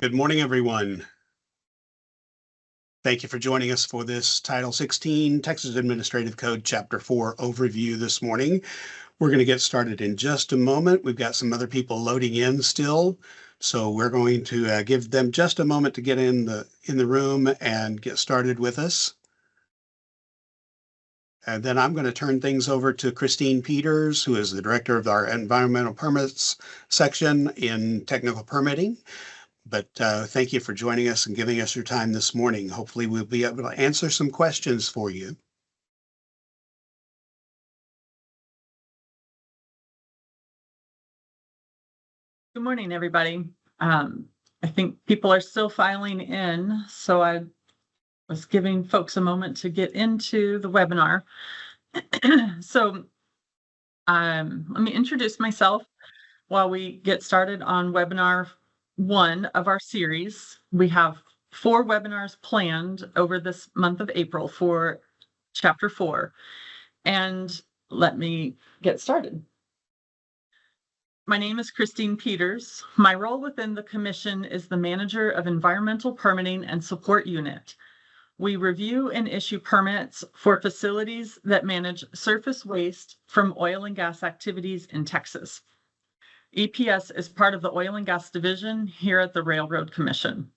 Good morning, everyone. Thank you for joining us for this Title 16 Texas Administrative Code Chapter 4 overview this morning. We're going to get started in just a moment. We've got some other people loading in still, so we're going to give them just a moment to get in the room and get started with us. And then I'm going to turn things over to Christine Peters, who is the director of our environmental permits section in technical permitting. But thank you for joining us and giving us your time this morning. Hopefully we'll be able to answer some questions for you. Good morning, everybody. I think people are still filing in, so I was giving folks a moment to get into the webinar. So let me introduce myself while we get started on webinar 1 of our series. We have 4 webinars planned over this month of April for Chapter 4. And let me get started. My name is Christine Peters. My role within the Commission is the Manager of Environmental Permitting and Support Unit. We review and issue permits for facilities that manage surface waste from oil and gas activities in Texas. EPS is part of the Oil and Gas Division here at the Railroad Commission.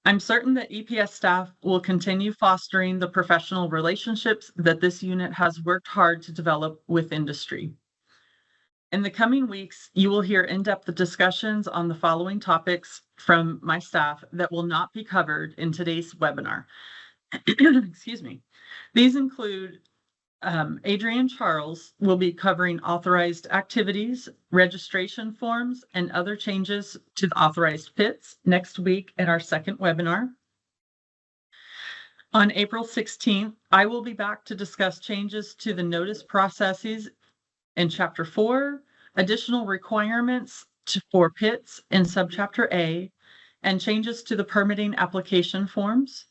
I'm certain that EPS staff will continue fostering the professional relationships that this unit has worked hard to develop with industry. In the coming weeks, you will hear in-depth discussions on the following topics from my staff that will not be covered in today's webinar. Excuse me. These include Adrian Charles will be covering authorized activities, registration forms, and other changes to the authorized pits next week at our second webinar. On April 16th, I will be back to discuss changes to the notice processes in Chapter 4, additional requirements for pits in Subchapter A, and changes to the permitting application forms.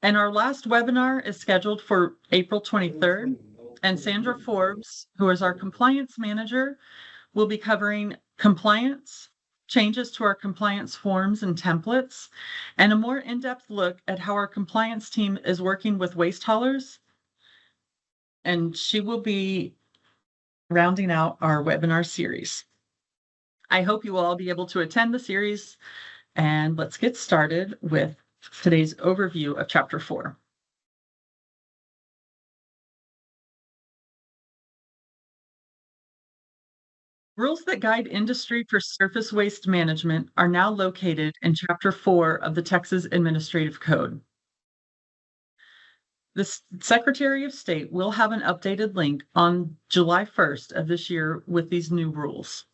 And our last webinar is scheduled for April 23rd, and Sandra Forbes, who is our compliance manager, will be covering compliance, changes to our compliance forms and templates, and a more in-depth look at how our compliance team is working with waste haulers. And she will be rounding out our webinar series. I hope you will all be able to attend the series, and let's get started with today's overview of Chapter 4. Rules that guide industry for surface waste management are now located in Chapter 4 of the Texas Administrative Code. The Secretary of State will have an updated link on July 1st of this year with these new rules.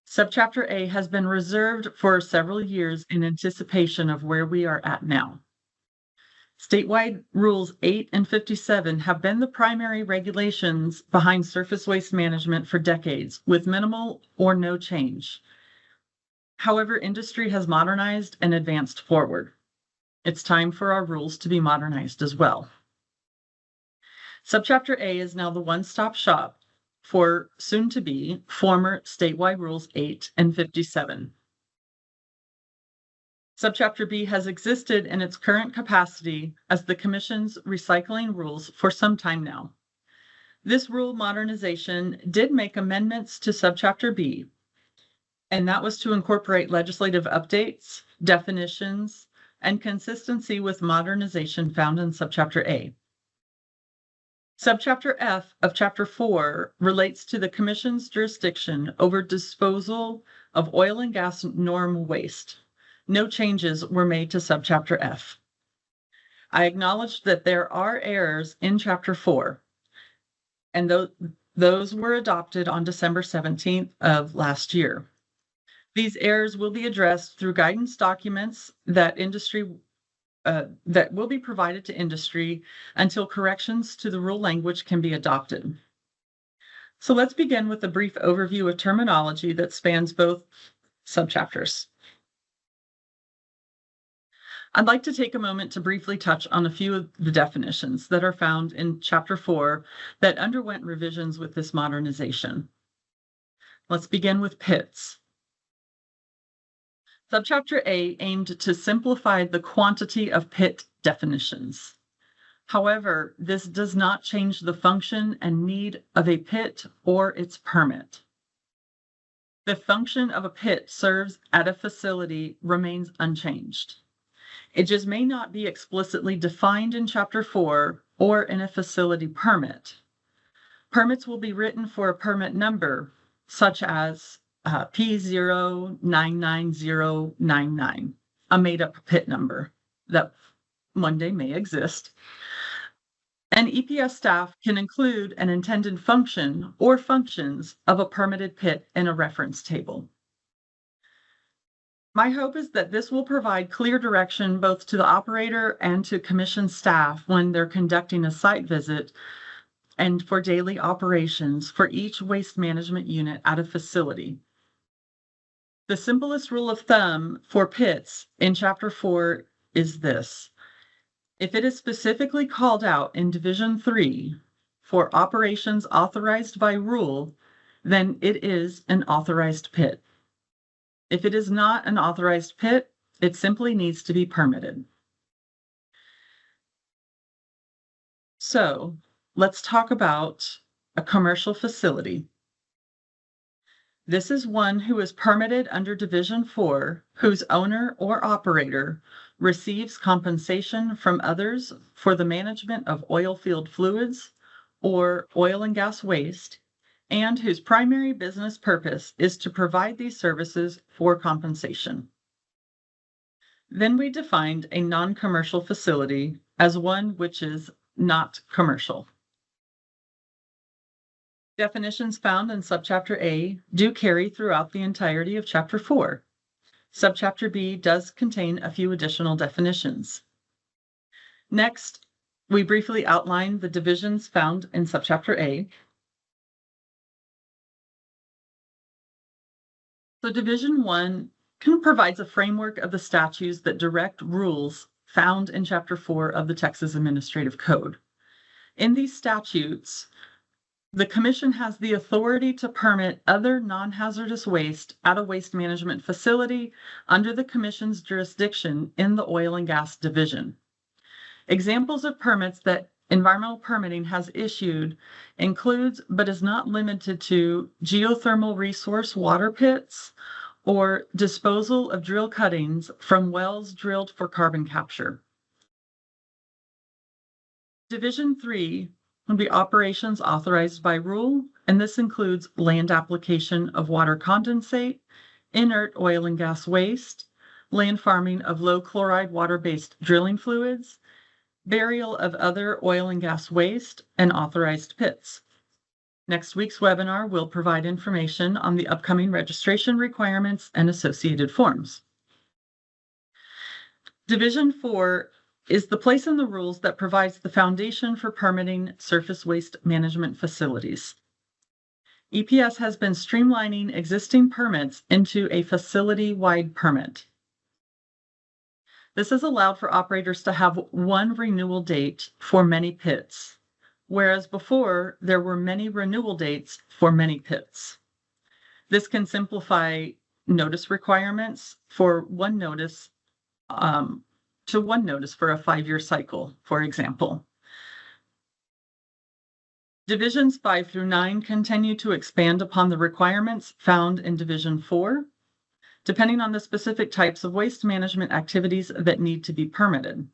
Subchapter A has been reserved for several years in anticipation of where we are at now. Statewide Rules 8 and 57 have been the primary regulations behind surface waste management for decades, with minimal or no change. However, industry has modernized and advanced forward. It's time for our rules to be modernized as well. Subchapter A is now the one-stop shop for soon-to-be former statewide Rules 8 and 57. Subchapter B has existed in its current capacity as the Commission's recycling rules for some time now. This rule modernization did make amendments to Subchapter B, and that was to incorporate legislative updates, definitions, and consistency with modernization found in Subchapter A. Subchapter F of Chapter 4 relates to the Commission's jurisdiction over disposal of oil and gas norm waste. No changes were made to Subchapter F. I acknowledge that there are errors in Chapter 4, and those were adopted on December 17th of last year. These errors will be addressed through guidance documents that will be provided to industry until corrections to the rule language can be adopted. So let's begin with a brief overview of terminology that spans both subchapters. I'd like to take a moment to briefly touch on a few of the definitions that are found in Chapter 4 that underwent revisions with this modernization. Let's begin with pits. Subchapter A aimed to simplify the quantity of pit definitions. However, this does not change the function and need of a pit or its permit. The function of a pit serves at a facility remains unchanged. It just may not be explicitly defined in Chapter 4 or in a facility permit. Permits will be written for a permit number, such as P099099, a made-up pit number that one day may exist. And EPS staff can include an intended function or functions of a permitted pit in a reference table. My hope is that this will provide clear direction both to the operator and to commission staff when they're conducting a site visit and for daily operations for each waste management unit at a facility. The simplest rule of thumb for pits in Chapter 4 is this. If it is specifically called out in Division 3 for operations authorized by rule, then it is an authorized pit. If it is not an authorized pit, it simply needs to be permitted. So let's talk about a commercial facility. This is one who is permitted under Division 4, whose owner or operator receives compensation from others for the management of oil field fluids or oil and gas waste, and whose primary business purpose is to provide these services for compensation. Then we defined a non-commercial facility as one which is not commercial. Definitions found in Subchapter A do carry throughout the entirety of Chapter 4. Subchapter B does contain a few additional definitions. Next, we briefly outline the divisions found in Subchapter A. So Division 1 provides a framework of the statutes that direct rules found in Chapter 4 of the Texas Administrative Code. In these statutes, the Commission has the authority to permit other non-hazardous waste at a waste management facility under the Commission's jurisdiction in the Oil and Gas Division. Examples of permits that environmental permitting has issued includes, but is not limited to, geothermal resource water pits or disposal of drill cuttings from wells drilled for carbon capture. Division 3 will be operations authorized by rule, and this includes land application of water condensate, inert oil and gas waste, land farming of low chloride water-based drilling fluids, burial of other oil and gas waste, and authorized pits. Next week's webinar will provide information on the upcoming registration requirements and associated forms. Division 4 is the place in the rules that provides the foundation for permitting surface waste management facilities. EPS has been streamlining existing permits into a facility-wide permit. This has allowed for operators to have one renewal date for many pits, whereas before there were many renewal dates for many pits. This can simplify notice requirements for one notice to one notice for a 5-year cycle, for example. Divisions 5 through 9 continue to expand upon the requirements found in Division 4, depending on the specific types of waste management activities that need to be permitted.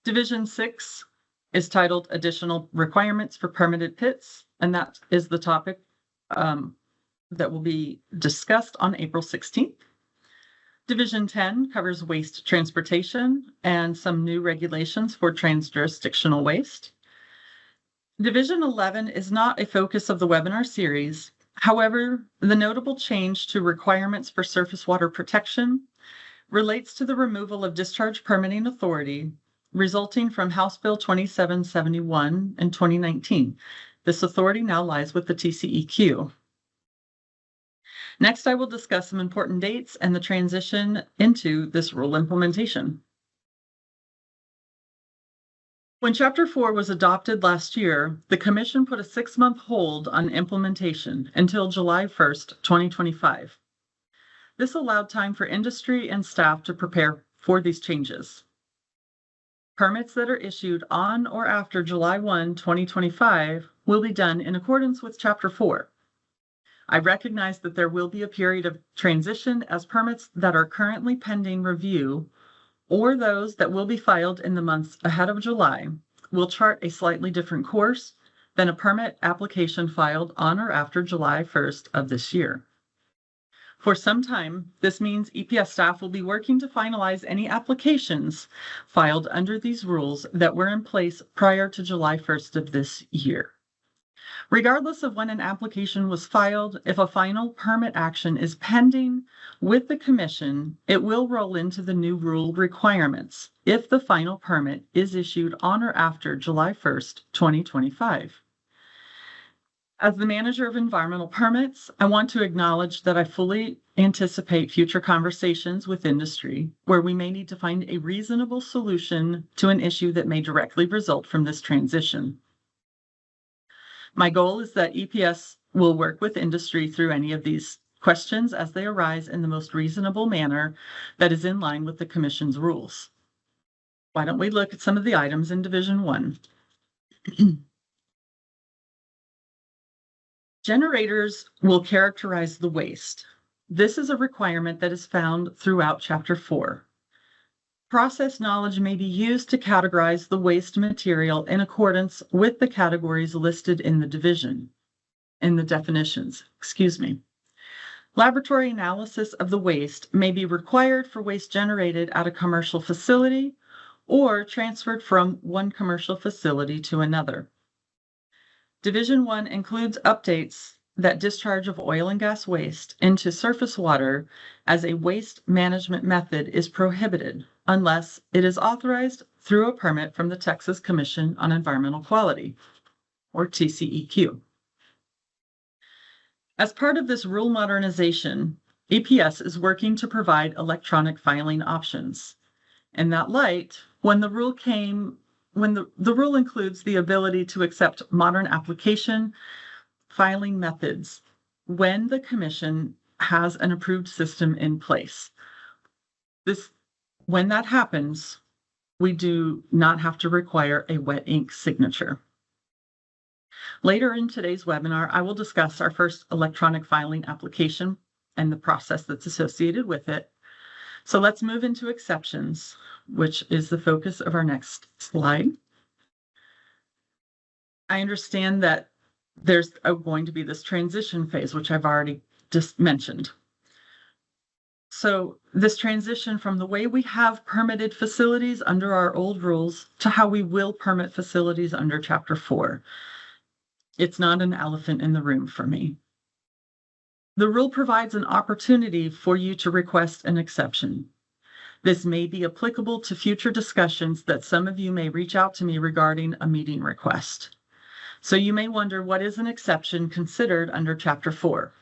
Division 6 is titled Additional Requirements for Permitted Pits, and that is the topic that will be discussed on April 16th. Division 10 covers waste transportation and some new regulations for trans-jurisdictional waste. Division 11 is not a focus of the webinar series. However, the notable change to requirements for surface water protection relates to the removal of discharge permitting authority resulting from House Bill 2771 in 2019. This authority now lies with the TCEQ. Next, I will discuss some important dates and the transition into this rule implementation. When Chapter 4 was adopted last year, the Commission put a 6-month hold on implementation until July 1st, 2025. This allowed time for industry and staff to prepare for these changes. Permits that are issued on or after July 1, 2025 will be done in accordance with Chapter 4. I recognize that there will be a period of transition as permits that are currently pending review or those that will be filed in the months ahead of July will chart a slightly different course than a permit application filed on or after July 1st of this year. For some time, this means EPS staff will be working to finalize any applications filed under these rules that were in place prior to July 1st of this year. Regardless of when an application was filed, if a final permit action is pending with the Commission, it will roll into the new rule requirements if the final permit is issued on or after July 1st, 2025. As the manager of environmental permits, I want to acknowledge that I fully anticipate future conversations with industry where we may need to find a reasonable solution to an issue that may directly result from this transition. My goal is that EPS will work with industry through any of these questions as they arise in the most reasonable manner that is in line with the Commission's rules. Why don't we look at some of the items in Division 1? Generators will characterize the waste. This is a requirement that is found throughout Chapter 4. Process knowledge may be used to categorize the waste material in accordance with the categories listed in the definitions. Laboratory analysis of the waste may be required for waste generated at a commercial facility or transferred from one commercial facility to another. Division 1 includes updates that discharge of oil and gas waste into surface water as a waste management method is prohibited unless it is authorized through a permit from the Texas Commission on Environmental Quality, or TCEQ. As part of this rule modernization, EPS is working to provide electronic filing options. In that light, when the rule includes the ability to accept modern application filing methods when the Commission has an approved system in place. When that happens, we do not have to require a wet ink signature. Later in today's webinar, I will discuss our first electronic filing application and the process that's associated with it. So let's move into exceptions, which is the focus of our next slide. I understand that there's going to be this transition phase, which I've already just mentioned. So this transition from the way we have permitted facilities under our old rules to how we will permit facilities under Chapter 4. It's not an elephant in the room for me. The rule provides an opportunity for you to request an exception. This may be applicable to future discussions that some of you may reach out to me regarding a meeting request. So you may wonder, what is an exception considered under Chapter 4?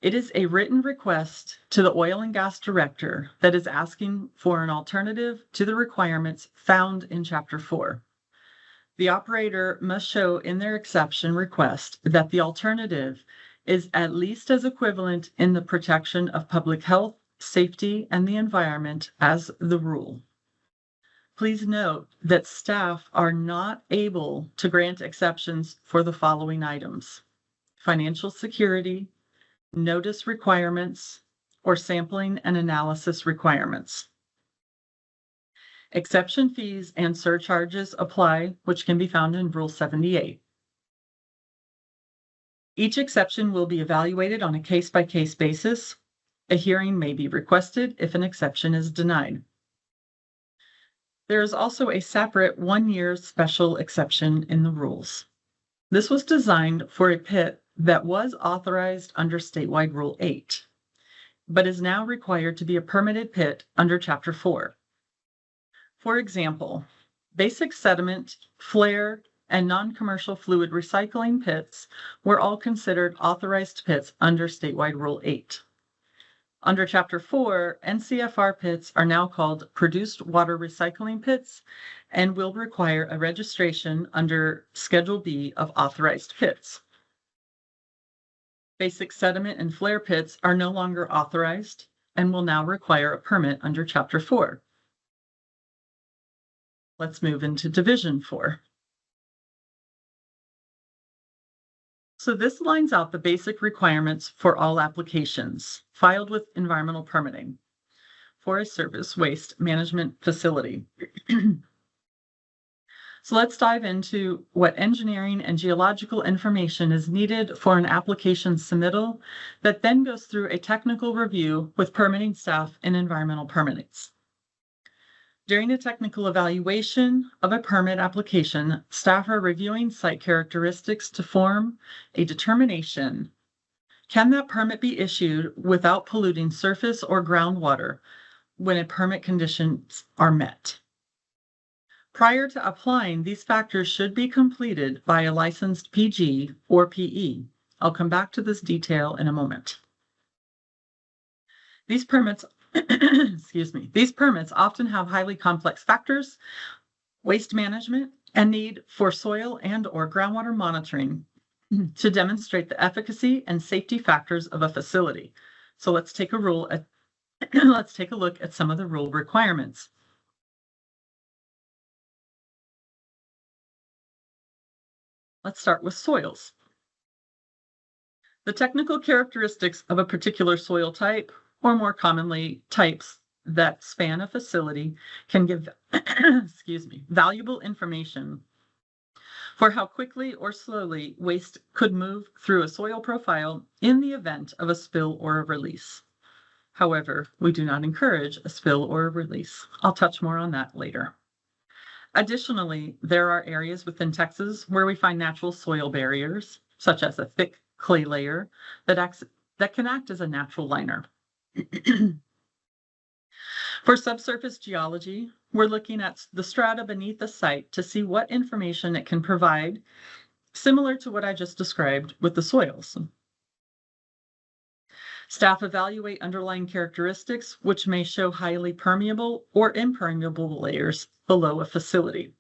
It is a written request to the Oil and Gas Director that is asking for an alternative to the requirements found in Chapter 4. The operator must show in their exception request that the alternative is at least as equivalent in the protection of public health, safety, and the environment as the rule. Please note that staff are not able to grant exceptions for the following items: financial security, notice requirements, or sampling and analysis requirements. Exception fees and surcharges apply, which can be found in Rule 78. Each exception will be evaluated on a case-by-case basis. A hearing may be requested if an exception is denied. There is also a separate one-year special exception in the rules. This was designed for a pit that was authorized under statewide Rule 8, but is now required to be a permitted pit under Chapter 4. For example, basic sediment, flare, and non-commercial fluid recycling pits were all considered authorized pits under statewide Rule 8. Under Chapter 4, NCFR pits are now called produced water recycling pits and will require a registration under Schedule B of authorized pits. Basic sediment and flare pits are no longer authorized and will now require a permit under Chapter 4. Let's move into Division 4. So this lines out the basic requirements for all applications filed with environmental permitting for a surface waste management facility. So let's dive into what engineering and geological information is needed for an application submittal that then goes through a technical review with permitting staff and environmental permits. During a technical evaluation of a permit application, staff are reviewing site characteristics to form a determination. Can that permit be issued without polluting surface or groundwater when a permit conditions are met? Prior to applying, these factors should be completed by a licensed PG or PE. I'll come back to this detail in a moment. These permits, these permits often have highly complex factors, waste management, and need for soil and or groundwater monitoring to demonstrate the efficacy and safety factors of a facility. So let's take a look at some of the rule requirements. Let's start with soils. The technical characteristics of a particular soil type, or more commonly, types that span a facility, can give valuable information for how quickly or slowly waste could move through a soil profile in the event of a spill or a release. However, we do not encourage a spill or a release. I'll touch more on that later. Additionally, there are areas within Texas where we find natural soil barriers, such as a thick clay layer that can act as a natural liner. For subsurface geology, we're looking at the strata beneath the site to see what information it can provide, similar to what I just described with the soils. Staff evaluate underlying characteristics, which may show highly permeable or impermeable layers below a facility.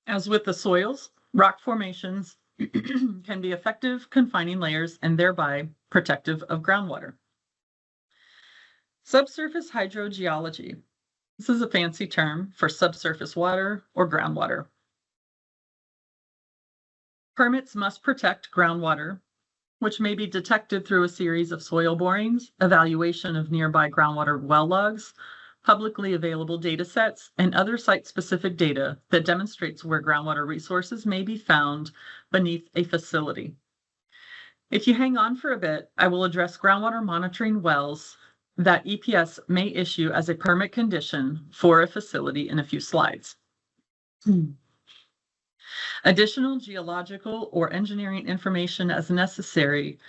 As with the soils, rock formations can be effective confining layers and thereby protective of groundwater. Subsurface hydrogeology. This is a fancy term for subsurface water or groundwater. Permits must protect groundwater, which may be detected through a series of soil borings, evaluation of nearby groundwater well logs, publicly available data sets, and other site-specific data that demonstrates where groundwater resources may be found beneath a facility. If you hang on for a bit, I will address groundwater monitoring wells that EPS may issue as a permit condition for a facility in a few slides. Additional geological or engineering information as necessary.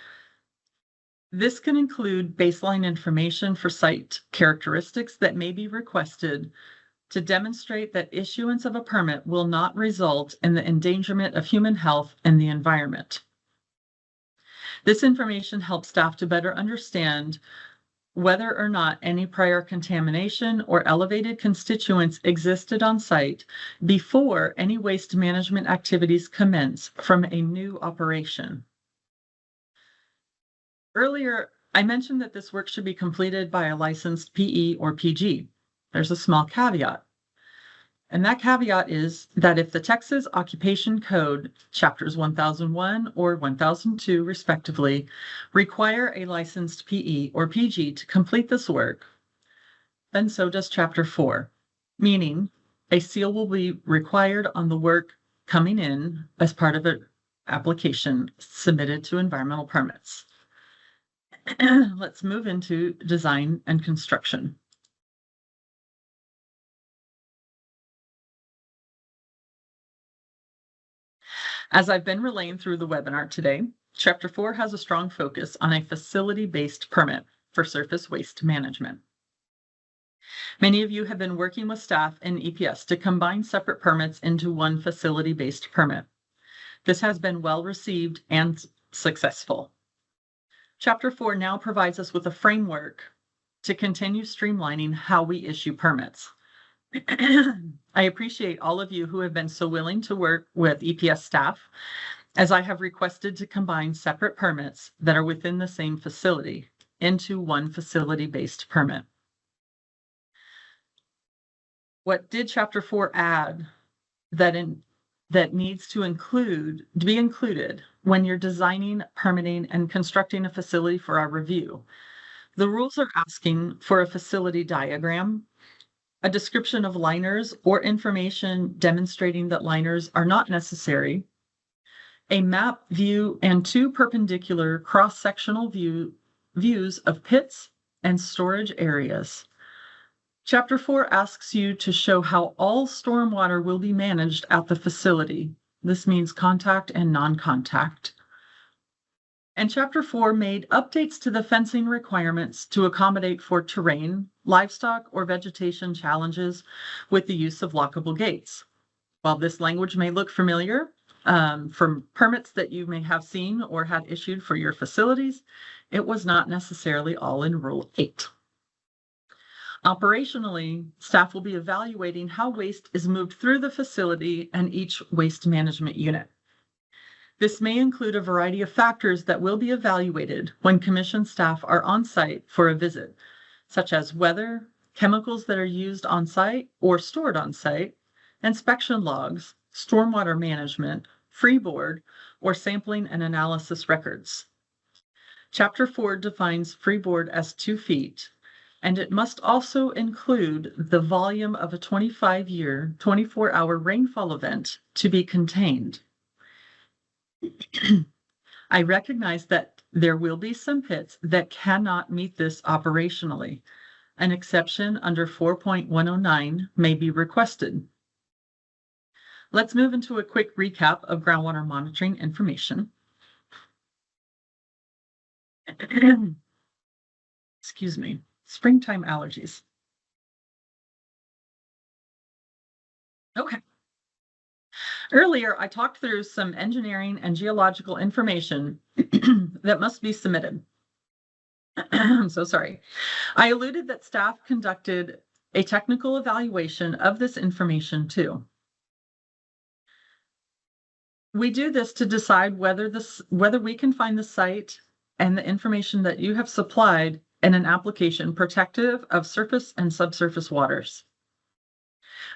This can include baseline information for site characteristics that may be requested to demonstrate that issuance of a permit will not result in the endangerment of human health and the environment. This information helps staff to better understand whether or not any prior contamination or elevated constituents existed on site before any waste management activities commence from a new operation. Earlier, I mentioned that this work should be completed by a licensed PE or PG. There's a small caveat. And that caveat is that if the Texas Occupation Code, Chapters 1001 or 1002 respectively, require a licensed PE or PG to complete this work, then so does Chapter 4, meaning a seal will be required on the work coming in as part of an application submitted to environmental permits. Let's move into design and construction. As I've been relaying through the webinar today, Chapter 4 has a strong focus on a facility-based permit for surface waste management. Many of you have been working with staff and EPS to combine separate permits into one facility-based permit. This has been well received and successful. Chapter 4 now provides us with a framework to continue streamlining how we issue permits. I appreciate all of you who have been so willing to work with EPS staff, as I have requested to combine separate permits that are within the same facility into one facility-based permit. What did Chapter 4 add that needs to be included when you're designing, permitting, and constructing a facility for our review? The rules are asking for a facility diagram, a description of liners or information demonstrating that liners are not necessary, a map view, and 2 perpendicular cross-sectional views of pits and storage areas. Chapter 4 asks you to show how all stormwater will be managed at the facility. This means contact and non-contact. And Chapter 4 made updates to the fencing requirements to accommodate for terrain, livestock, or vegetation challenges with the use of lockable gates. While this language may look familiar from permits that you may have seen or had issued for your facilities, it was not necessarily all in Rule 8. Operationally, staff will be evaluating how waste is moved through the facility and each waste management unit. This may include a variety of factors that will be evaluated when commission staff are on site for a visit, such as weather, chemicals that are used on site or stored on site, inspection logs, stormwater management, freeboard, or sampling and analysis records. Chapter 4 defines freeboard as 2 feet, and it must also include the volume of a 25-year, 24-hour rainfall event to be contained. I recognize that there will be some pits that cannot meet this operationally. An exception under 4.109 may be requested. Let's move into a quick recap of groundwater monitoring information. Excuse me. Springtime allergies. Okay. Earlier, I talked through some engineering and geological information that must be submitted. I'm so sorry. I alluded that staff conducted a technical evaluation of this information too. We do this to decide whether we can find the site and the information that you have supplied in an application protective of surface and subsurface waters.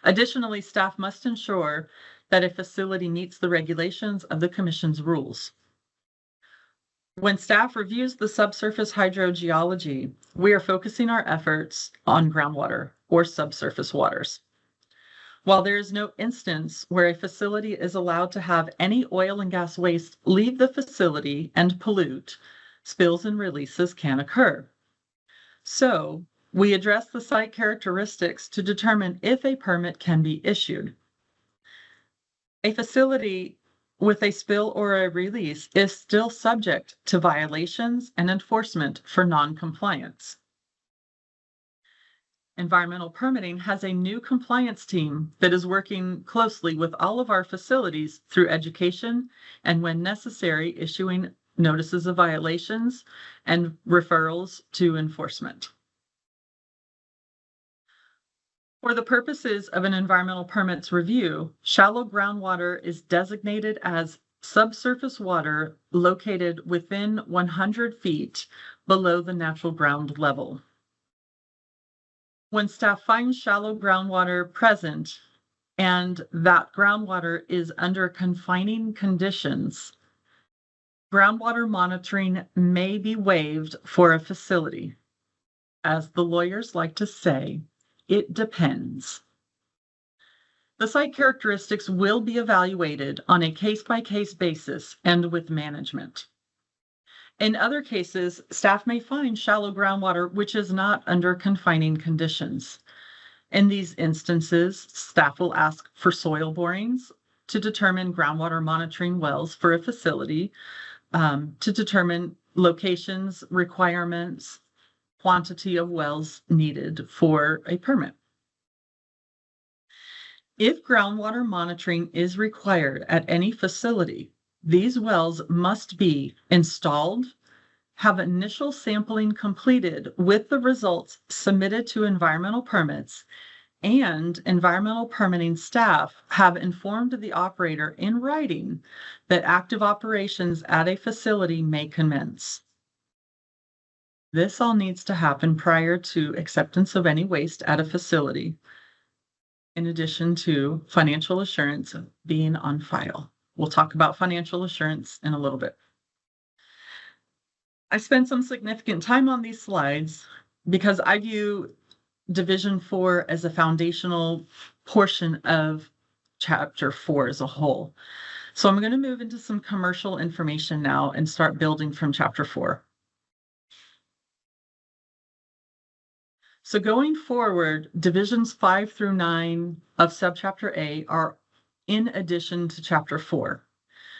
Additionally, staff must ensure that a facility meets the regulations of the Commission's rules. When staff reviews the subsurface hydrogeology, we are focusing our efforts on groundwater or subsurface waters. While there is no instance where a facility is allowed to have any oil and gas waste leave the facility and pollute, spills and releases can occur. So, we address the site characteristics to determine if a permit can be issued. A facility with a spill or a release is still subject to violations and enforcement for non-compliance. Environmental permitting has a new compliance team that is working closely with all of our facilities through education and, when necessary, issuing notices of violations and referrals to enforcement. For the purposes of an environmental permits review, shallow groundwater is designated as subsurface water located within 100 feet below the natural ground level. When staff finds shallow groundwater present and that groundwater is under confining conditions, groundwater monitoring may be waived for a facility. As the lawyers like to say, it depends. The site characteristics will be evaluated on a case-by-case basis and with management. In other cases, staff may find shallow groundwater which is not under confining conditions. In these instances, staff will ask for soil borings to determine groundwater monitoring wells for a facility, to determine locations, requirements, quantity of wells needed for a permit. If groundwater monitoring is required at any facility, these wells must be installed, have initial sampling completed with the results submitted to environmental permits, and environmental permitting staff have informed the operator in writing that active operations at a facility may commence. This all needs to happen prior to acceptance of any waste at a facility, in addition to financial assurance being on file. We'll talk about financial assurance in a little bit. I spent some significant time on these slides because I view Division 4 as a foundational portion of Chapter 4 as a whole. So I'm going to move into some commercial information now and start building from Chapter 4. So going forward, Divisions 5 through 9 of Subchapter A are in addition to Chapter 4,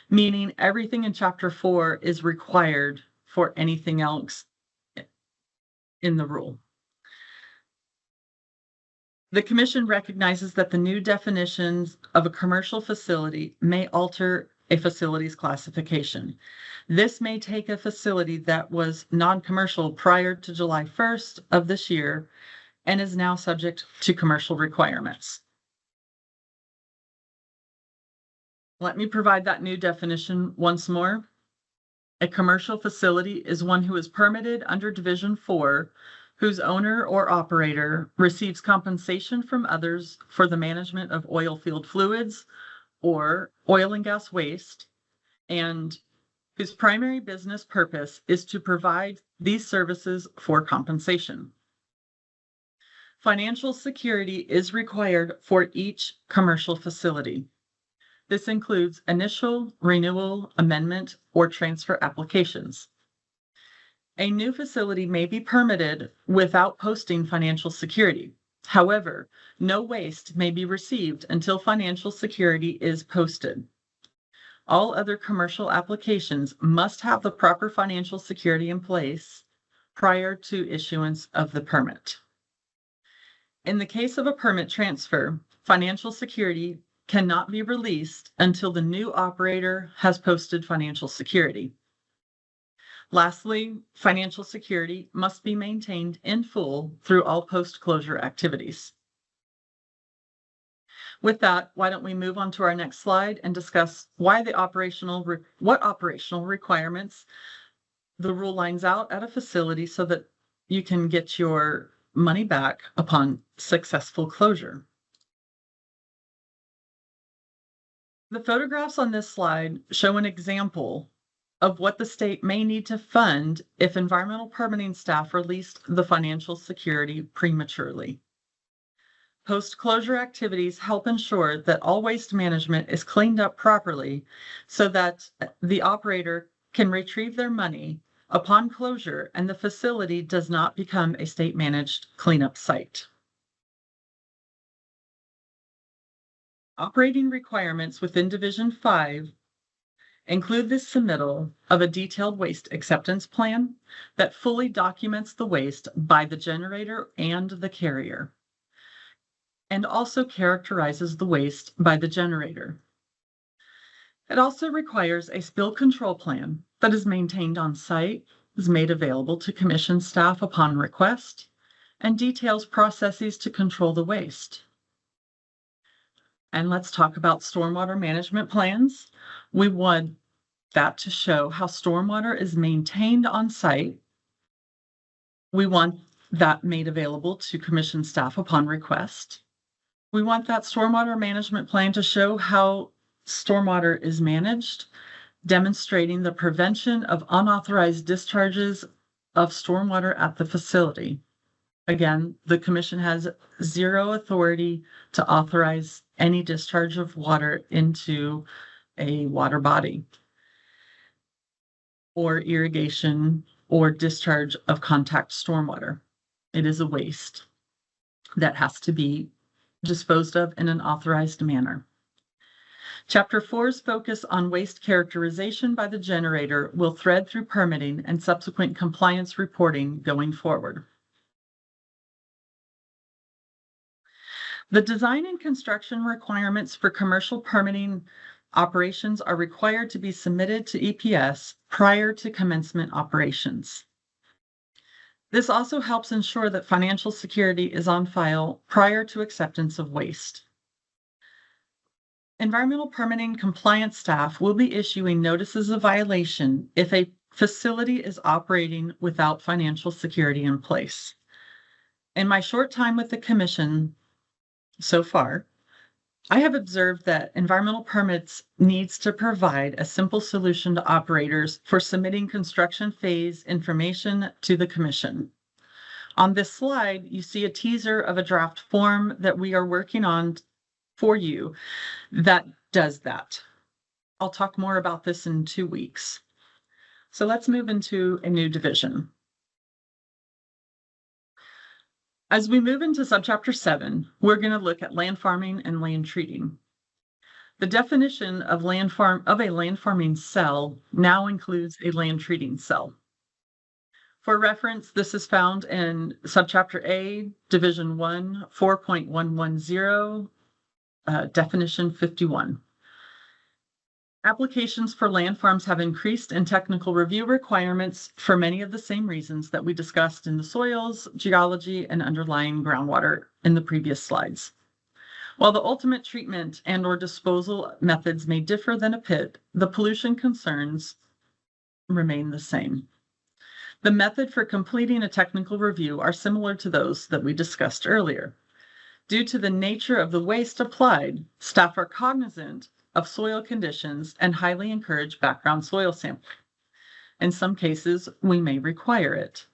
meaning everything in Chapter 4 is required for anything else in the rule. The Commission recognizes that the new definitions of a commercial facility may alter a facility's classification. This may take a facility that was non-commercial prior to July 1st of this year and is now subject to commercial requirements. Let me provide that new definition once more. A commercial facility is one who is permitted under Division 4, whose owner or operator receives compensation from others for the management of oil field fluids or oil and gas waste, and whose primary business purpose is to provide these services for compensation. Financial security is required for each commercial facility. This includes initial, renewal, amendment, or transfer applications. A new facility may be permitted without posting financial security. However, no waste may be received until financial security is posted. All other commercial applications must have the proper financial security in place prior to issuance of the permit. In the case of a permit transfer, financial security cannot be released until the new operator has posted financial security. Lastly, financial security must be maintained in full through all post-closure activities. With that, why don't we move on to our next slide and discuss what operational requirements the rule lines out at a facility so that you can get your money back upon successful closure. The photographs on this slide show an example of what the state may need to fund if environmental permitting staff released the financial security prematurely. Post-closure activities help ensure that all waste management is cleaned up properly so that the operator can retrieve their money upon closure and the facility does not become a state-managed cleanup site. Operating requirements within Division 5 include the submittal of a detailed waste acceptance plan that fully documents the waste by the generator and the carrier, and also characterizes the waste by the generator. It also requires a spill control plan that is maintained on site, is made available to Commission staff upon request, and details processes to control the waste. And let's talk about stormwater management plans. We want that to show how stormwater is maintained on site. We want that made available to Commission staff upon request. We want that stormwater management plan to show how stormwater is managed, demonstrating the prevention of unauthorized discharges of stormwater at the facility. Again, the Commission has zero authority to authorize any discharge of water into a water body or irrigation or discharge of contact stormwater. It is a waste that has to be disposed of in an authorized manner. Chapter 4's focus on waste characterization by the generator will thread through permitting and subsequent compliance reporting going forward. The design and construction requirements for commercial permitting operations are required to be submitted to EPS prior to commencement operations. This also helps ensure that financial security is on file prior to acceptance of waste. Environmental permitting compliance staff will be issuing notices of violation if a facility is operating without financial security in place. In my short time with the Commission so far, I have observed that environmental permits needs to provide a simple solution to operators for submitting construction phase information to the Commission. On this slide, you see a teaser of a draft form that we are working on for you that does that. I'll talk more about this in 2 weeks. So let's move into a new division. As we move into Subchapter 7, we're going to look at land farming and land treating. The definition of a land farming cell now includes a land treating cell. For reference, this is found in Subchapter A, Division 1, 4.110, Definition 51. Applications for land farms have increased in technical review requirements for many of the same reasons that we discussed in the soils, geology, and underlying groundwater in the previous slides. While the ultimate treatment and/or disposal methods may differ than a pit, the pollution concerns remain the same. The method for completing a technical review are similar to those that we discussed earlier. Due to the nature of the waste applied, staff are cognizant of soil conditions and highly encourage background soil sampling. In some cases, we may require it.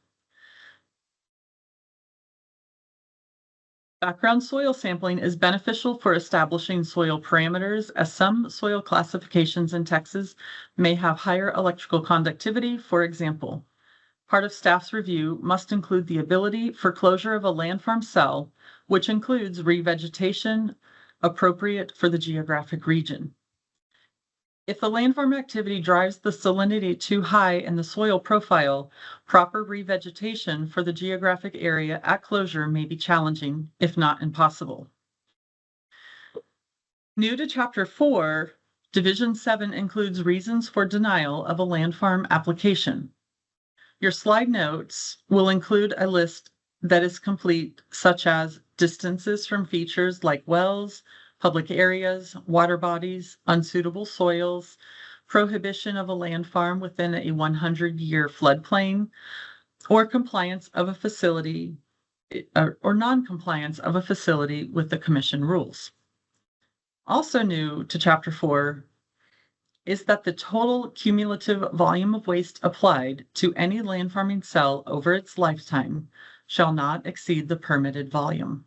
Background soil sampling is beneficial for establishing soil parameters, as some soil classifications in Texas may have higher electrical conductivity. For example, part of staff's review must include the ability for closure of a land farm cell, which includes revegetation appropriate for the geographic region. If the land farm activity drives the salinity too high in the soil profile, proper revegetation for the geographic area at closure may be challenging, if not impossible. New to Chapter 4, Division 7 includes reasons for denial of a land farm application. Your slide notes will include a list that is complete, such as distances from features like wells, public areas, water bodies, unsuitable soils, prohibition of a land farm within a 100-year floodplain, or compliance of a facility or non-compliance of a facility with the Commission rules. Also new to Chapter 4 is that the total cumulative volume of waste applied to any land farming cell over its lifetime shall not exceed the permitted volume.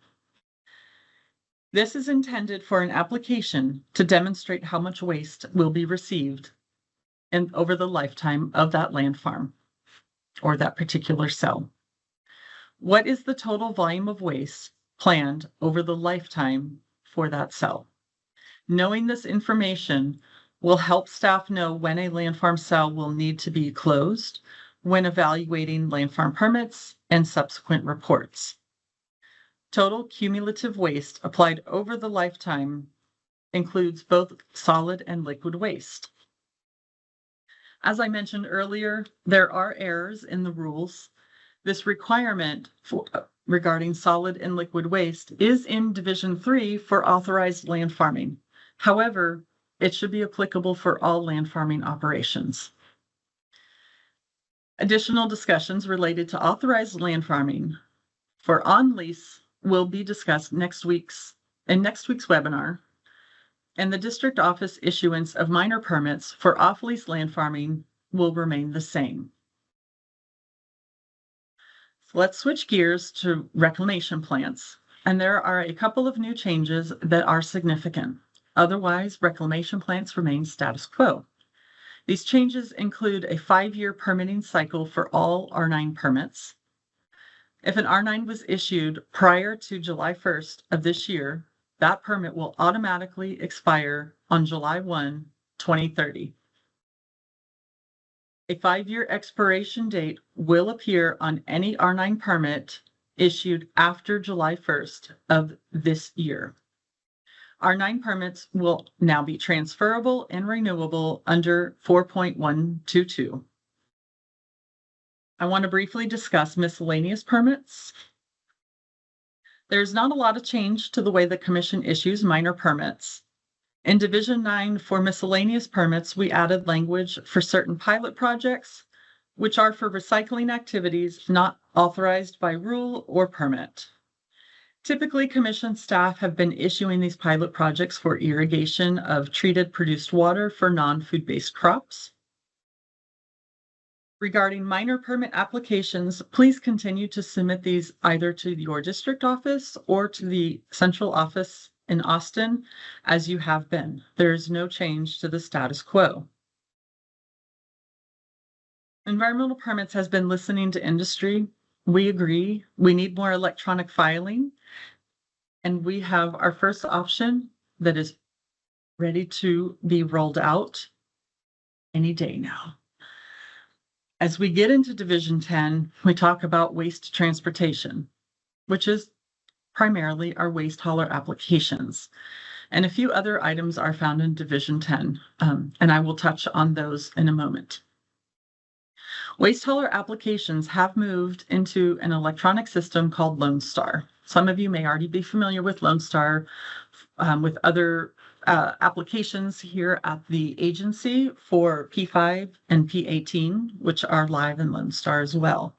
This is intended for an application to demonstrate how much waste will be received over the lifetime of that land farm or that particular cell. What is the total volume of waste planned over the lifetime for that cell? Knowing this information will help staff know when a land farm cell will need to be closed when evaluating land farm permits and subsequent reports. Total cumulative waste applied over the lifetime includes both solid and liquid waste. As I mentioned earlier, there are errors in the rules. This requirement regarding solid and liquid waste is in Division 3 for authorized land farming. However, it should be applicable for all land farming operations. Additional discussions related to authorized land farming for on-lease will be discussed in next week's webinar, and the district office issuance of minor permits for off-lease land farming will remain the same. So let's switch gears to reclamation plants, and there are a couple of new changes that are significant. Otherwise, reclamation plants remain status quo. These changes include a 5-year permitting cycle for all R9 permits. If an R9 was issued prior to July 1st of this year, that permit will automatically expire on July 1, 2030. A 5-year expiration date will appear on any R9 permit issued after July 1st of this year. R9 permits will now be transferable and renewable under 4.122. I want to briefly discuss miscellaneous permits. There's not a lot of change to the way the Commission issues minor permits. In Division 9 for miscellaneous permits, we added language for certain pilot projects, which are for recycling activities not authorized by rule or permit. Typically, Commission staff have been issuing these pilot projects for irrigation of treated produced water for non-food-based crops. Regarding minor permit applications, please continue to submit these either to your district office or to the central office in Austin, as you have been. There is no change to the status quo. Environmental Permits has been listening to industry. We agree we need more electronic filing, and we have our first option that is ready to be rolled out any day now. As we get into Division 10, we talk about waste transportation, which is primarily our waste hauler applications. And a few other items are found in Division 10, and I will touch on those in a moment. Waste hauler applications have moved into an electronic system called Lone Star. Some of you may already be familiar with Lone Star with other applications here at the agency for P5 and P18, which are live in Lone Star as well.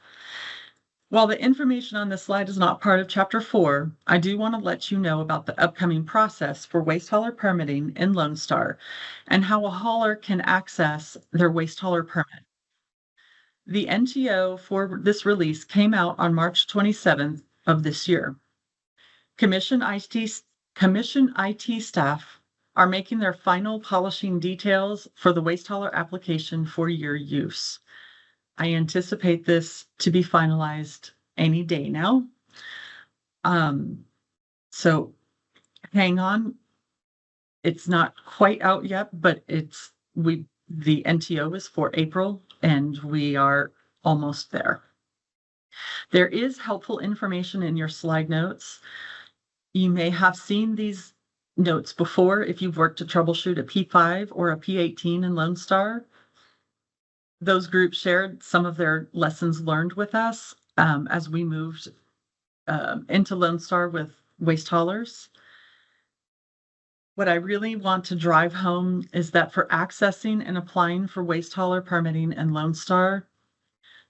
While the information on this slide is not part of Chapter 4, I do want to let you know about the upcoming process for waste hauler permitting in Lone Star and how a hauler can access their waste hauler permit. The NTO for this release came out on March 27th of this year. Commission IT staff are making their final polishing details for the waste hauler application for your use. I anticipate this to be finalized any day now. So hang on. It's not quite out yet, but the NTO is for April and we are almost there. There is helpful information in your slide notes. You may have seen these notes before if you've worked to troubleshoot a P5 or a P18 in Lone Star. Those groups shared some of their lessons learned with us as we moved into Lone Star with waste haulers. What I really want to drive home is that for accessing and applying for waste hauler permitting in Lone Star,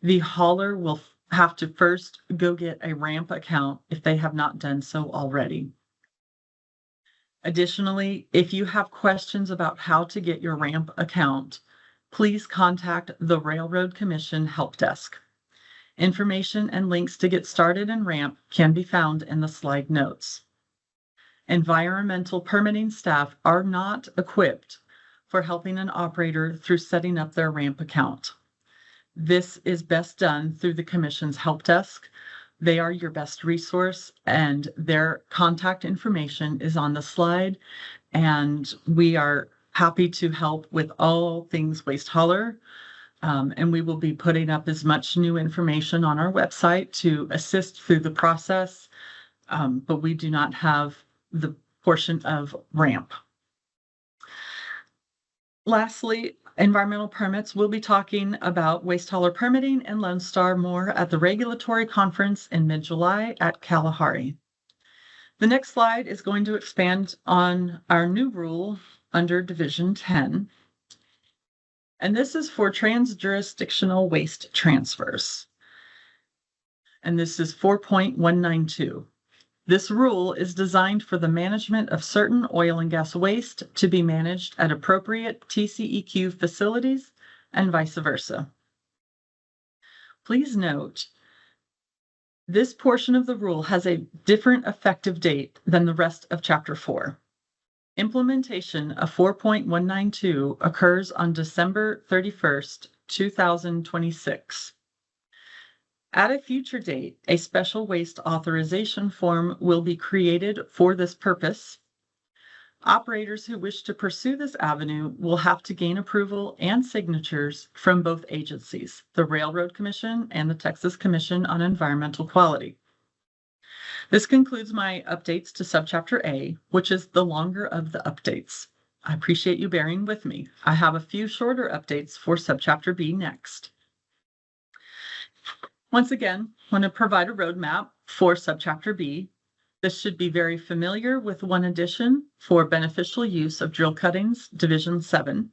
the hauler will have to first go get a RAMP account if they have not done so already. Additionally, if you have questions about how to get your RAMP account, please contact the Railroad Commission Help Desk. Information and links to get started in RAMP can be found in the slide notes. Environmental permitting staff are not equipped for helping an operator through setting up their RAMP account. This is best done through the Commission's Help Desk. They are your best resource, and their contact information is on the slide, and we are happy to help with all things waste hauler. And we will be putting up as much new information on our website to assist through the process, but we do not have the portion of RAMP. Lastly, environmental permits. We'll be talking about waste hauler permitting in Lone Star more at the regulatory conference in mid-July at Kalahari. The next slide is going to expand on our new rule under Division 10. And this is for trans-jurisdictional waste transfers. And this is 4.192. This rule is designed for the management of certain oil and gas waste to be managed at appropriate TCEQ facilities and vice versa. Please note, this portion of the rule has a different effective date than the rest of Chapter 4. Implementation of 4.192 occurs on December 31st, 2026. At a future date, a special waste authorization form will be created for this purpose. Operators who wish to pursue this avenue will have to gain approval and signatures from both agencies, the Railroad Commission and the Texas Commission on Environmental Quality. This concludes my updates to Subchapter A, which is the longer of the updates. I appreciate you bearing with me. I have a few shorter updates for Subchapter B next. Once again, I want to provide a roadmap for Subchapter B. This should be very familiar with one addition for beneficial use of drill cuttings, Division 7,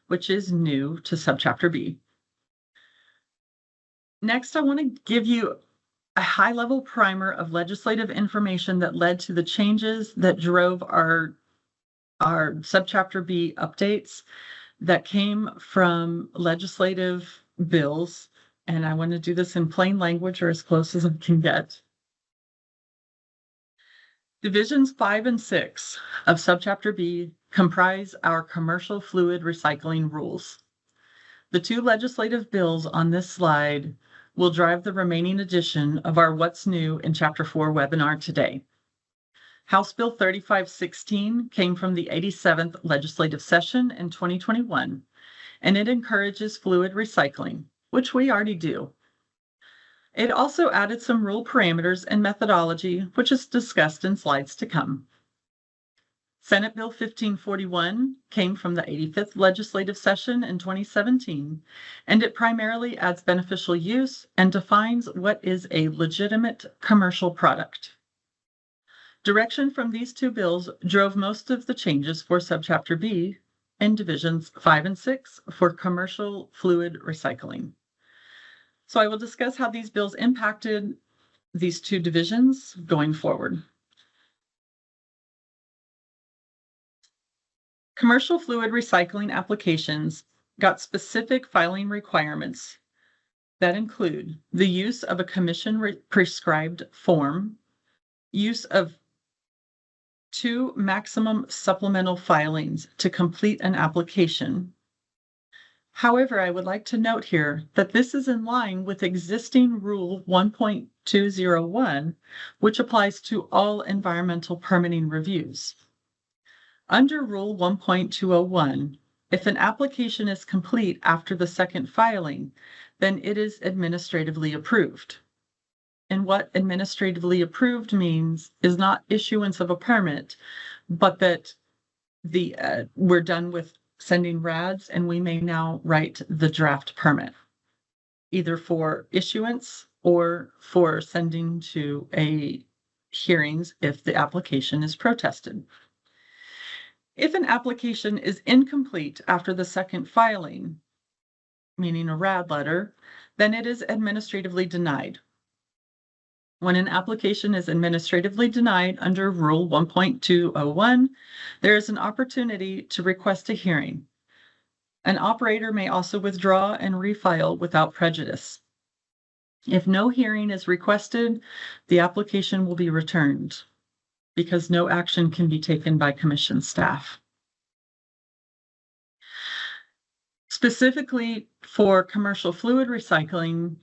which is new to Subchapter B. Next, I want to give you a high-level primer of legislative information that led to the changes that drove our Subchapter B updates that came from legislative bills. And I want to do this in plain language or as close as I can get. Divisions 5 and 6 of Subchapter B comprise our commercial fluid recycling rules. The two legislative bills on this slide will drive the remaining edition of our What's New in Chapter 4 webinar today. House Bill 3516 came from the 87th legislative session in 2021, and it encourages fluid recycling, which we already do. It also added some rule parameters and methodology, which is discussed in slides to come. Senate Bill 1541 came from the 85th legislative session in 2017, and it primarily adds beneficial use and defines what is a legitimate commercial product. Direction from these two bills drove most of the changes for Subchapter B and Divisions 5 and 6 for commercial fluid recycling. So I will discuss how these bills impacted these two divisions going forward. Commercial fluid recycling applications got specific filing requirements that include the use of a commission-prescribed form, use of 2 maximum supplemental filings to complete an application. However, I would like to note here that this is in line with existing Rule 1.201, which applies to all environmental permitting reviews. Under Rule 1.201, if an application is complete after the second filing, then it is administratively approved. And what administratively approved means is not issuance of a permit, but that we're done with sending RADs and we may now write the draft permit, either for issuance or for sending to a hearings if the application is protested. If an application is incomplete after the second filing, meaning a RAD letter, then it is administratively denied. When an application is administratively denied under Rule 1.201, there is an opportunity to request a hearing. An operator may also withdraw and refile without prejudice. If no hearing is requested, the application will be returned because no action can be taken by commission staff. Specifically for commercial fluid recycling,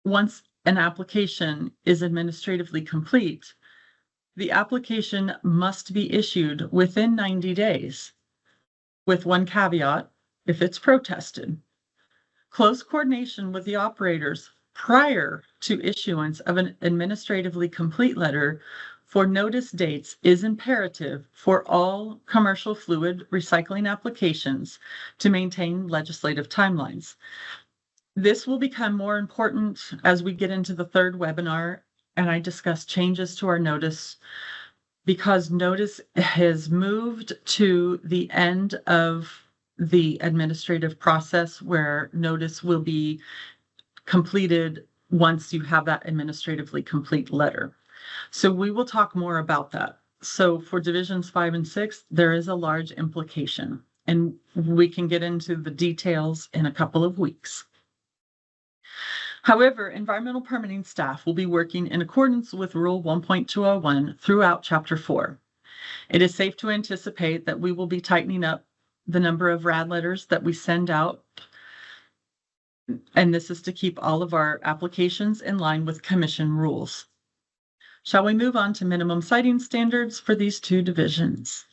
once an application is administratively complete, the application must be issued within 90 days, with one caveat: if it's protested. Close coordination with the operators prior to issuance of an administratively complete letter for notice dates is imperative for all commercial fluid recycling applications to maintain legislative timelines. This will become more important as we get into the third webinar and I discuss changes to our notice, because notice has moved to the end of the administrative process where notice will be completed once you have that administratively complete letter. So we will talk more about that. So for Divisions 5 and 6, there is a large implication, and we can get into the details in a couple of weeks. However, environmental permitting staff will be working in accordance with Rule 1.201 throughout Chapter 4. It is safe to anticipate that we will be tightening up the number of RAD letters that we send out, and this is to keep all of our applications in line with commission rules. Shall we move on to minimum siting standards for these two divisions?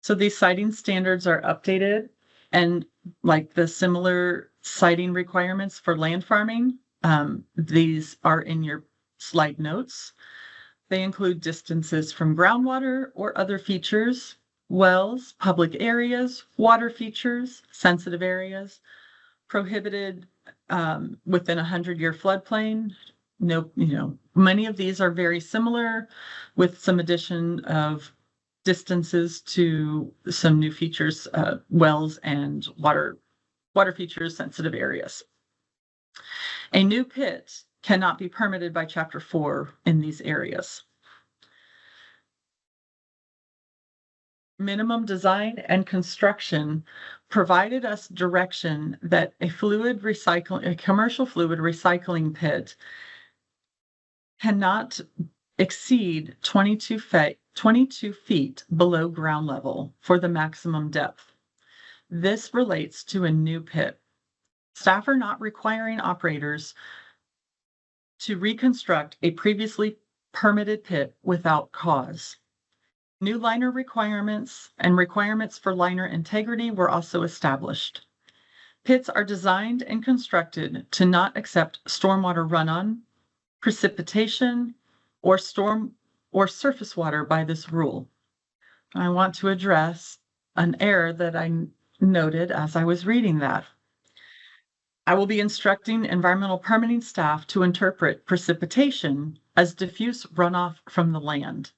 So these siting standards are updated, and like the similar siting requirements for land farming, these are in your slide notes. They include distances from groundwater or other features, wells, public areas, water features, sensitive areas, prohibited within 100-year floodplain. No, many of these are very similar with some addition of distances to some new features, wells and water features, sensitive areas. A new pit cannot be permitted by Chapter 4 in these areas. Minimum design and construction provided us direction that a commercial fluid recycling pit cannot exceed 22 feet below ground level for the maximum depth. This relates to a new pit. Staff are not requiring operators to reconstruct a previously permitted pit without cause. New liner requirements and requirements for liner integrity were also established. Pits are designed and constructed to not accept stormwater runoff, precipitation, or surface water by this rule. I want to address an error that I noted as I was reading that. I will be instructing environmental permitting staff to interpret precipitation as diffuse runoff from the land,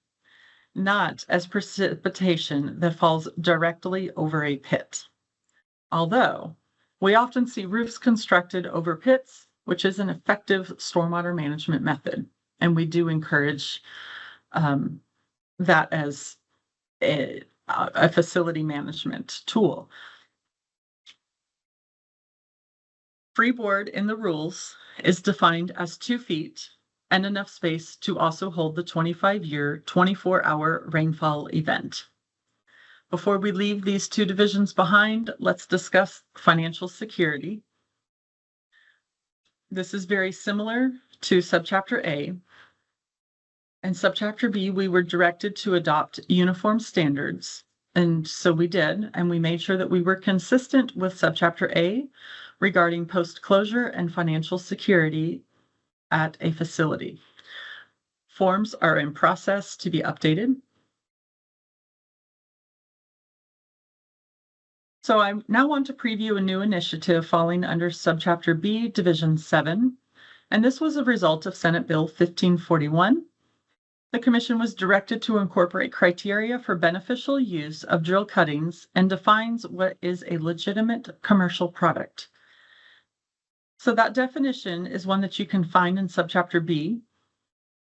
not as precipitation that falls directly over a pit. Although we often see roofs constructed over pits, which is an effective stormwater management method, and we do encourage that as a facility management tool. Freeboard in the rules is defined as 2 feet and enough space to also hold the 25-year, 24-hour rainfall event. Before we leave these two divisions behind, let's discuss financial security. This is very similar to Subchapter A. And Subchapter B, we were directed to adopt uniform standards. And so we did, and we made sure that we were consistent with Subchapter A regarding post-closure and financial security at a facility. Forms are in process to be updated. So I now want to preview a new initiative falling under Subchapter B, Division 7, and this was a result of Senate Bill 1541. The Commission was directed to incorporate criteria for beneficial use of drill cuttings and defines what is a legitimate commercial product. So that definition is one that you can find in Subchapter B,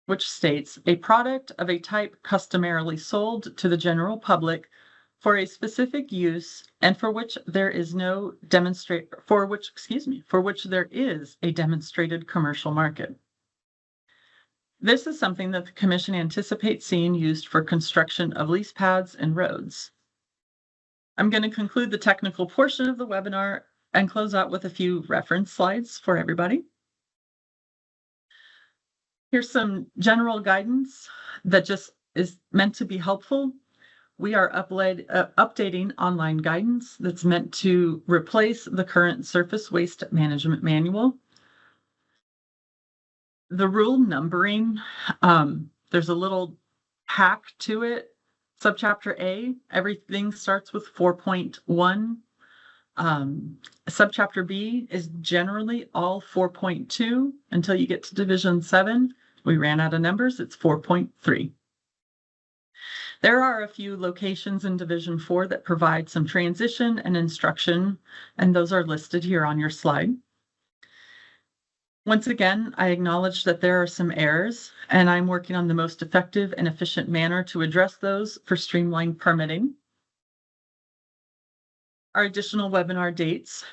which states a product of a type customarily sold to the general public for a specific use and for which there is a demonstrated commercial market. This is something that the Commission anticipates seeing used for construction of lease pads and roads. I'm going to conclude the technical portion of the webinar and close out with a few reference slides for everybody. Here's some general guidance that just is meant to be helpful. We are updating online guidance that's meant to replace the current Surface Waste Management Manual. The rule numbering, there's a little hack to it. Subchapter A, everything starts with 4.1. Subchapter B is generally all 4.2 until you get to Division 7. We ran out of numbers, it's 4.3. There are a few locations in Division 4 that provide some transition and instruction, and those are listed here on your slide. Once again, I acknowledge that there are some errors, and I'm working on the most effective and efficient manner to address those for streamlined permitting. Our additional webinar dates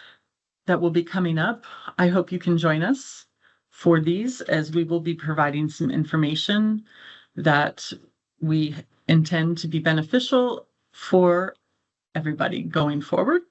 that will be coming up, I hope you can join us for these, as we will be providing some information that we intend to be beneficial for everybody going forward.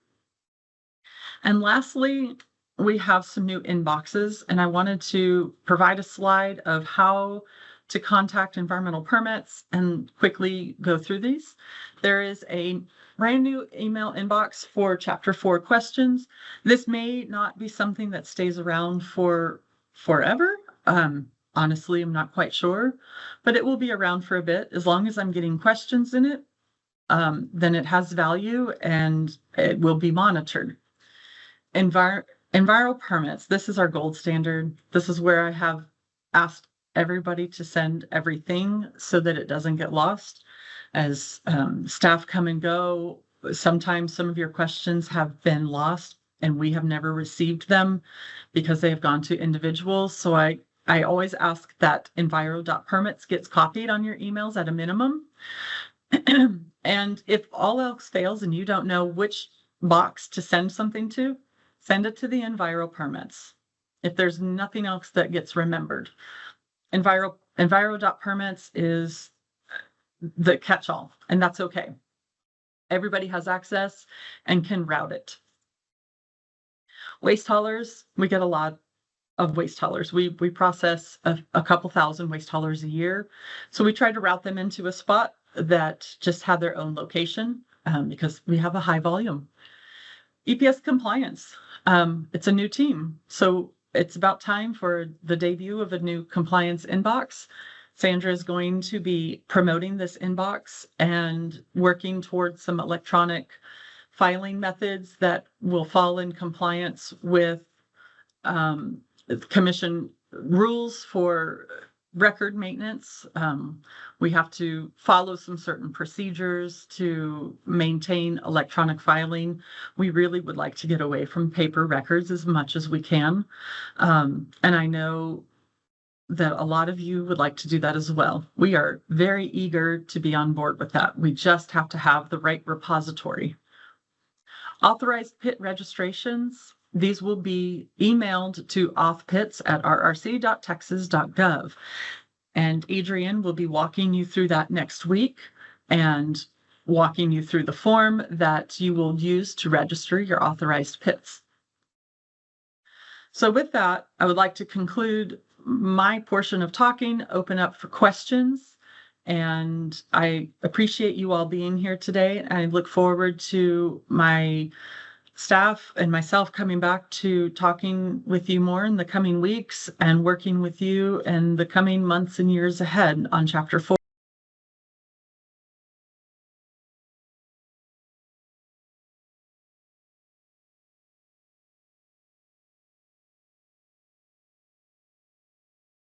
And lastly, we have some new inboxes, and I wanted to provide a slide of how to contact environmental permits and quickly go through these. There is a brand new email inbox for Chapter 4 questions. This may not be something that stays around for forever. Honestly, I'm not quite sure, but it will be around for a bit. As long as I'm getting questions in it, then it has value and it will be monitored. Enviro permits, this is our gold standard. This is where I have asked everybody to send everything so that it doesn't get lost. As staff come and go, sometimes some of your questions have been lost and we have never received them because they have gone to individuals. So I always ask that enviro.permits gets copied on your emails at a minimum. And if all else fails and you don't know which box to send something to, send it to the Enviro permits. If there's nothing else that gets remembered, Enviro.permits is the catch-all, and that's okay. Everybody has access and can route it. Waste haulers, we get a lot of waste haulers. We process a couple thousand waste haulers a year. So we try to route them into a spot that just had their own location because we have a high volume. EPS compliance, it's a new team. So it's about time for the debut of a new compliance inbox. Sandra is going to be promoting this inbox and working towards some electronic filing methods that will fall in compliance with commission rules for record maintenance. We have to follow some certain procedures to maintain electronic filing. We really would like to get away from paper records as much as we can. And I know that a lot of you would like to do that as well. We are very eager to be on board with that. We just have to have the right repository. Authorized pit registrations. These will be emailed to authpits@rrc.texas.gov. And Adrian will be walking you through that next week and walking you through the form that you will use to register your authorized pits. So with that, I would like to conclude my portion of talking, open up for questions. And I appreciate you all being here today. I look forward to my staff and myself coming back to talking with you more in the coming weeks and working with you in the coming months and years ahead on Chapter 4.